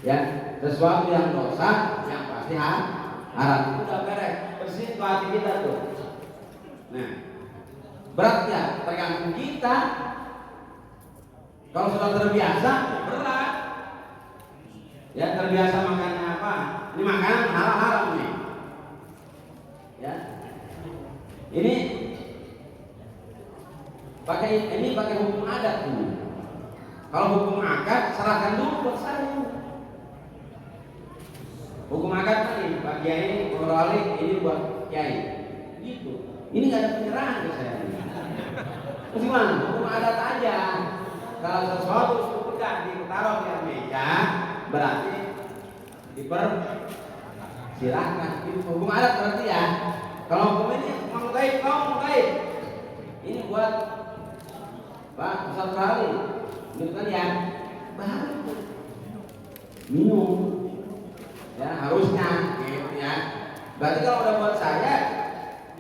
Ya, sesuatu yang dosa yang pasti haram. Itu udah beres, bersih tuh hati kita tuh. Nah, berat ya, tergantung kita. Kalau sudah terbiasa, berat. Ya, terbiasa makannya apa? Ini makanan halal nih. Ya, ini pakai hukum adat ini. Kalau hukum akad serahkan dulu buat saya. Hukum akad nih, Pak Kiai, Morali ini buat Kiai. Gitu. Ini nggak ada penyerahan ke saya. Gimana? Hukum adat aja. Kalau sesuatu sudah ditaruh di meja, berarti dipersilahkan. Itu hukum adat berarti ya. Kalau hukum ini mau gaib, ini buat Pak Ustaz Kali, gitu kan ya, baru minum, ya harusnya, gitu ya. Berarti kalau udah buat saya,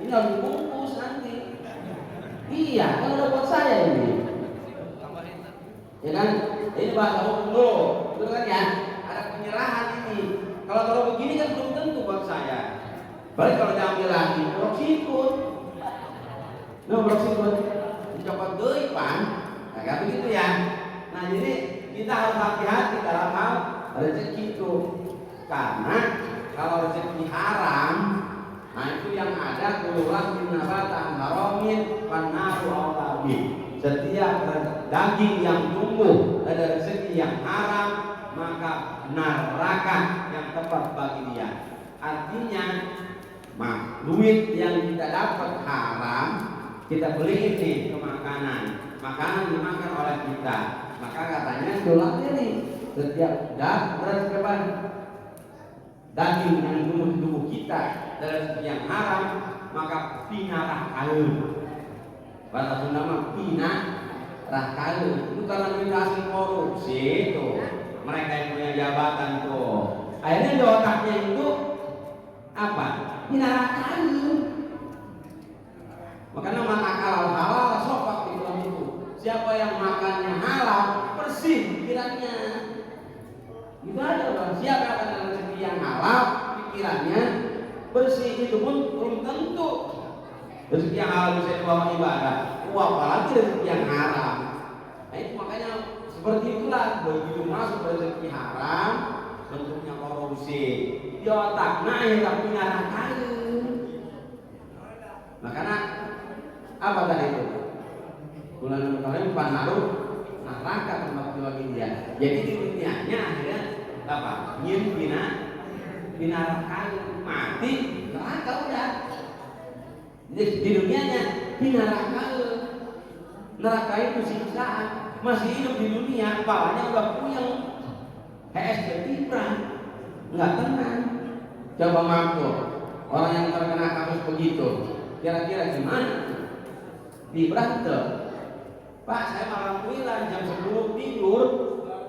ini harus dibungkus nanti. Iya, kan udah buat saya ini. Ya kan, ini bahasa hukum dulu, gitu kan ya. Ada penyerahan ini. Kalau begini kan belum tentu buat saya. Balik kalau diambil lagi, blok sikut. Nah, blok sikut dicopot deui pan. Nah, kayak begitu ya. Nah, jadi kita harus hati-hati dalam hal rezeki itu. Karena kalau rezeki haram, nah itu yang ada keluar binabatan haramin panaru aulabi. Setiap daging yang tumbuh dari rezeki yang haram, maka neraka yang tepat bagi dia. Artinya duit yang kita dapat haram, kita beli ini ke makanan dimakan oleh kita. Maka katanya itulah ini setiap daging yang tumbuh di tubuh kita dari rezeki yang haram, maka pinarah kaeun. Bahasa Sunda mah pinarah kaeun. Itu karena hasil korupsi itu. Mereka yang punya jabatan tuh. Akhirnya di otaknya itu apa? Pinarakain. Makanya mata halal sopak di dalam itu. Siapa yang makannya halal bersih pikirannya. Itu aja Bang. Siapa yang akan rezeki yang halal pikirannya bersih, itu pun belum tentu. Rezeki yang halal bisa dibawa ibadah. Apalagi rezeki yang haram. Nah itu makanya seperti itulah, begitu masuk rezeki haram bentuknya korupsi di otaknya yang tak punya kayu. Makanya apa tadi itu? Bulan kemarin panaruh neraka tempat bagi dia. Jadi di dunianya akhirnya apa? Nyin bina kayu mati neraka udah. Jadi di dunianya bina kayu. Neraka itu siksaan. Masih hidup di dunia, bawahnya udah puyeng. HSG Tibran nggak tenang. Coba mampu orang yang terkena kasus begitu, kira-kira gimana? Tibran tuh, Pak saya alhamdulillah jam 10 tidur,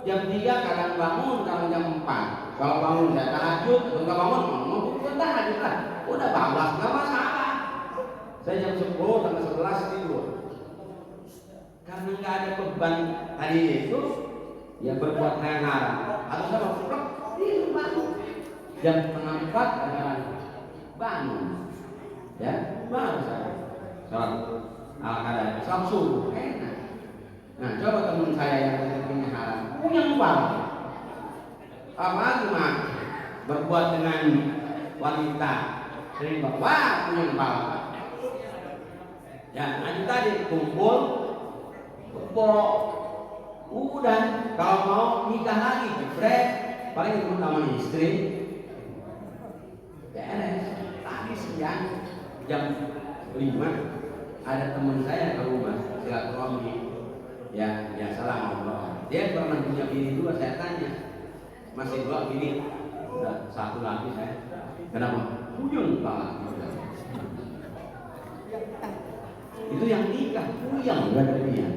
jam 3 kadang bangun, kalau jam 4 kalau bangun saya tahajud, atau nggak bangun mau tahajud lah, udah bablas nggak masalah. Saya jam 10 sampai 11 tidur, karena nggak ada beban tadi itu, ya berbuat yang haram. Atau sama pulang tidur bangun jam 3:30 bangun, ya baru saya sholat al-qadar, sholat subuh enak. Nah coba teman saya yang rezekinya haram punya banget, apalagi mah berbuat dengan wanita sering wah punya banget. Ya nanti tadi kumpul kebok. Udah, kalau mau nikah lagi, jebret, paling ketemu sama istri, beres. Tadi siang jam 5 ada teman saya ke rumah silaturahmi, ya biasalah ngobrol. Dia pernah punya bini 2, saya tanya, masih 2 bini, udah 1 lagi saya, kenapa? Puyeng pak. Itu yang nikah puyeng berada dia.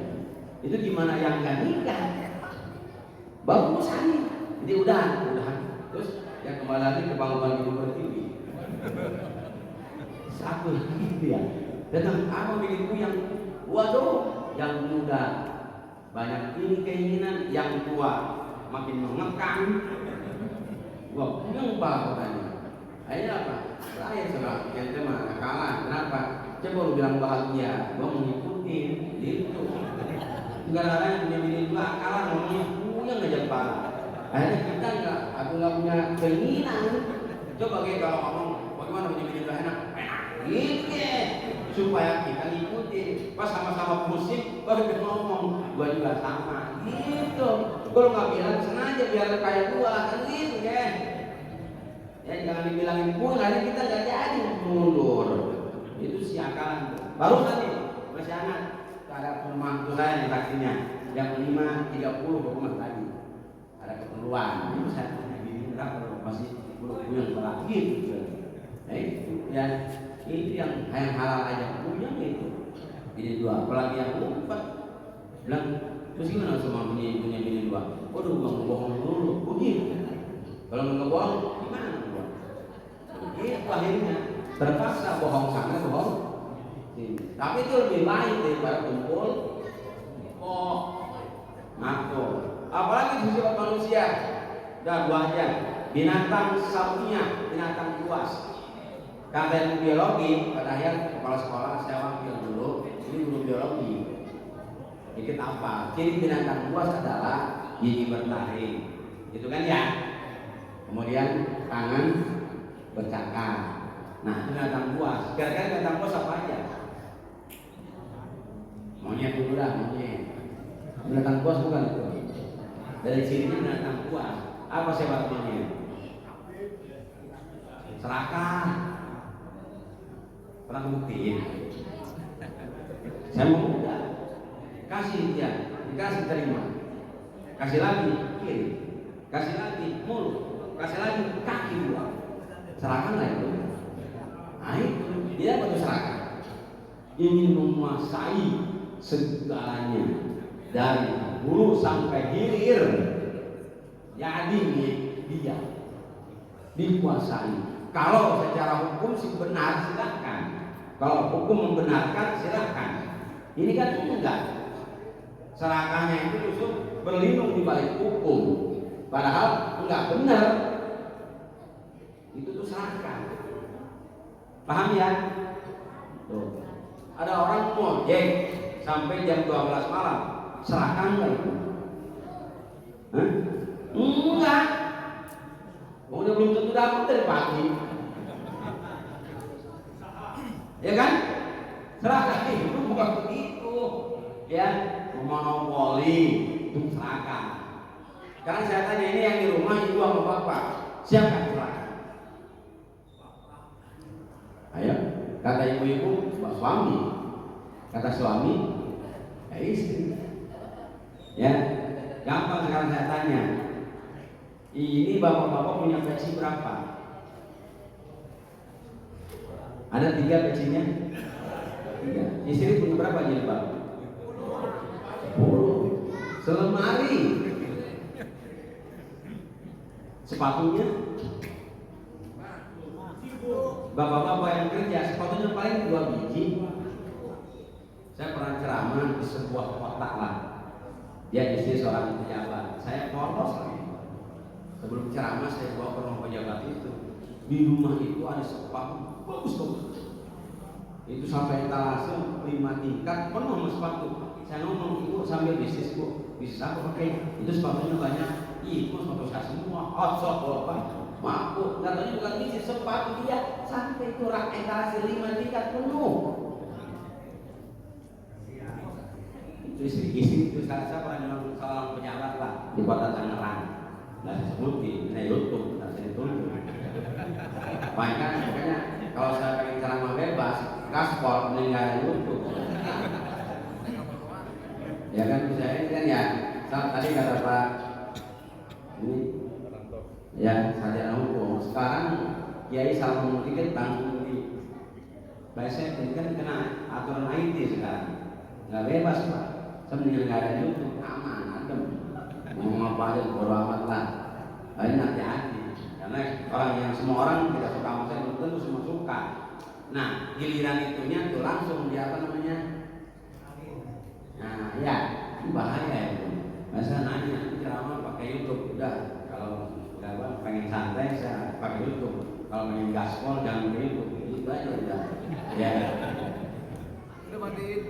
Itu gimana yang nggak nikah? Bagus nih. Jadi udah. Terus ya kembali lagi ke bangun hidup bertiwi. Satu lagi dia. Datang apa milikku yang waduh, yang muda banyak ini keinginan, yang tua makin mengekang, Gua punya pak katanya. Akhirnya apa? Saya seorang yang mah kalah. Kenapa? Coba lu bilang bahagia, gua mengikuti itu. Gara-gara punya bini dua kalah ngomongnya puyeng aja pak. Akhirnya kita aku nggak punya keinginan. Coba kayak kalau ngomong, bagaimana punya bini dua enak? Gitu ya. Supaya kita ngikutin. Pas sama-sama musik, baru kita ngomong, gua juga sama. Gitu. Kalau nggak bilang sengaja biar kayak gua kan gitu ya. Ya jangan dibilangin pun, nanti kita nggak jadi mundur. Itu si akalan. Baru tadi masih anak. Ada pemangku saya yang taksinya jam 5.30 rumah tadi. Ada keperluan. Ini saya ini berapa masih punya lagi gitu. Ya itu yang halal aja punya itu. Ini dua. Apalagi yang empat bilang terus gimana sama punya bini dua? Waduh bang bohong dulu. Begitu. Kalau nggak bohong gimana? Itu akhirnya terpaksa bohong sana bohong. Tapi itu lebih baik daripada kumpul ngaco. Apalagi sifat manusia. Dah dua aja. Binatang satunya, binatang buas. Kata ilmu biologi, pada akhir kepala sekolah saya wakil dulu. Ini guru biologi. Dikit apa? Ciri binatang buas adalah gigi bertaring. Itu kan ya. Kemudian tangan bercakar. Nah, binatang buas. Kira-kira binatang buas apa aja? Monyet dulu dah, monyet. Binatang buas bukan itu. Dari cirinya binatang buas. Apa sifat monyet? Serakah. Pernah buktiin? Saya mau udah. Kasih dia, dikasih terima. Kasih lagi kiri. Kasih lagi mulut. Kasih lagi kaki dua. Serakah nggak itu? Nah itu dia betul serakah. Ingin menguasai segalanya dari hulu sampai hilir. Jadi dia dikuasai. Kalau secara hukum sih benar silakan. Kalau hukum membenarkan silakan. Ini kan enggak. Serakahnya itu justru berlindung di balik hukum. Padahal enggak benar. Itu tuh serakah. Paham ya? Tuh. Ada orang ngojek sampai jam 12 malam. Serakah enggak itu? Hah? Enggak. Udah belum tentu dapat dari pagi. Ya kan? Serakah itu bukan begitu. Ya, monopoli itu serakah. Karena saya tanya ini yang di rumah ibu sama bapak, siapa yang serakah? Ayo, kata ibu-ibu, suami. Kata suami, ya istri. Ya, gampang sekarang saya tanya. Ini bapak-bapak punya peci berapa? Ada 3 pecinya? 3. Istri punya berapa jilbab? 10. Selemari. Sepatunya? Bapak-bapak yang kerja sepatunya paling 2 biji. Saya pernah ceramah di sebuah kota lah. Dia istri seorang pejabat. Saya polos lagi. Sebelum ceramah saya bawa ke rumah pejabat itu. Di rumah itu ada sepatu bagus. Itu sampai etalase 5 tingkat penuh sama sepatu. Saya ngomong ibu sambil bisnis bu, bisnis apa pakai? Itu sepatunya banyak. Itu sepatu saya semua. Hotshot apa? Maaf bu, katanya bukan bisnis sepatu dia sampai itu rak etalase 5 tingkat penuh. Itu istri itu saya pernah nyolong salah pejabat lah di kota Tangerang. Nggak disebutin, ini YouTube, nggak bisa ditunjuk. Makanya kalau saya pengen ceramah bebas, gaspol, ini nggak ada YouTube. Ya kan saya ini kan ya, tadi kata Pak ini, ya sarjana hukum. Sekarang Kiai salah ngomong dikit tanggung di Saya kan kena aturan IT sekarang, nggak bebas Pak. Sebenarnya nggak ada YouTube, aman, adem. Ngomong apa aja bodo amat lah. Ini hati-hati karena orang yang semua orang tidak suka sama saya belum tentu semua suka. Nah giliran itunya tuh langsung dia apa namanya? Nah ya itu bahaya itu. Masa nanya ceramah pakai YouTube udah kalau nggak pengen santai saya pakai YouTube. Kalau pengen gaspol jangan pakai YouTube. Itu aja udah. Ya.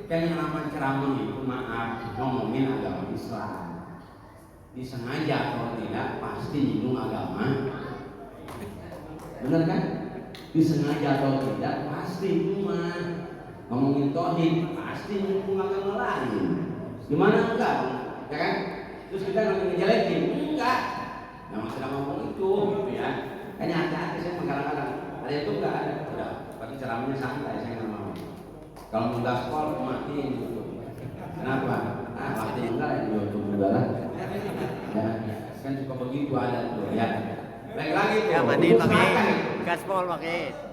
Kan yang namanya ceramah itu maaf ngomongin agama Islam. Disengaja kalau tidak pasti nyinggung agama. Benar kan? Disengaja atau tidak pasti cuma ngomongin tauhid pasti nyinggung agama lain. Gimana enggak? Ya kan? Terus kita ngejelekin enggak? Nah masalah ngomong itu gitu ya. Kayaknya hati-hati saya kadang-kadang ada itu enggak ada. Udah, tapi ceramahnya santai saya nggak mau. Kalau mau gaspol matiin gitu. Kenapa? Matiin enggak yang YouTube juga lah. Ya, kan suka begitu ada tuh ya. Baik lagi tuh. Ya matiin pakai gaspol pakai.